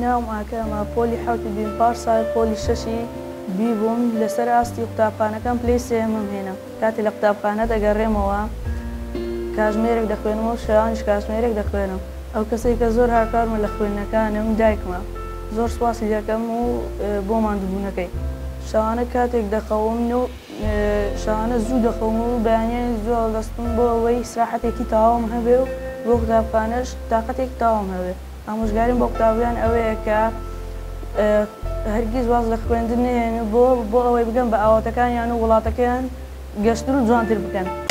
ناوم ئاکەمە پۆلی حوتی بین پارسال پۆلی شەشی بیبووم لەسەر ئاستی قوتابخانەکەم پلەی سێمم هێنا کاتی لە قوتابخانە دەگەڕێمەوە کاتژمێرێک دەخوێنمەوە و شەوانیش کاتژمێرێک دەخوێنم ئەو کەسێک کە زۆر هاکارمە لە خوێندنەکانم دایکمە زۆر سوپاسی دەکەم و بۆ ماندووبوونەکەی شەوانە کاتێک دەخەوم شەوانە زوو دەخەوم و بەیانیان زوو هەڵدەستم بۆ ئەوەی ساحەتێکی تەواوم هەبێ و بۆ قوتابخانەش تااقەتێک تەواوم هەبێ ئامۆژگاریم بۆ قوتابیان ئەوەیە کە هەرگیز واز لە خوێندن نهێن بۆ ئەوەی بگەم بە ئاواتەکانیان و وڵاتەکەیان گەشتن و جوانتر بکەن.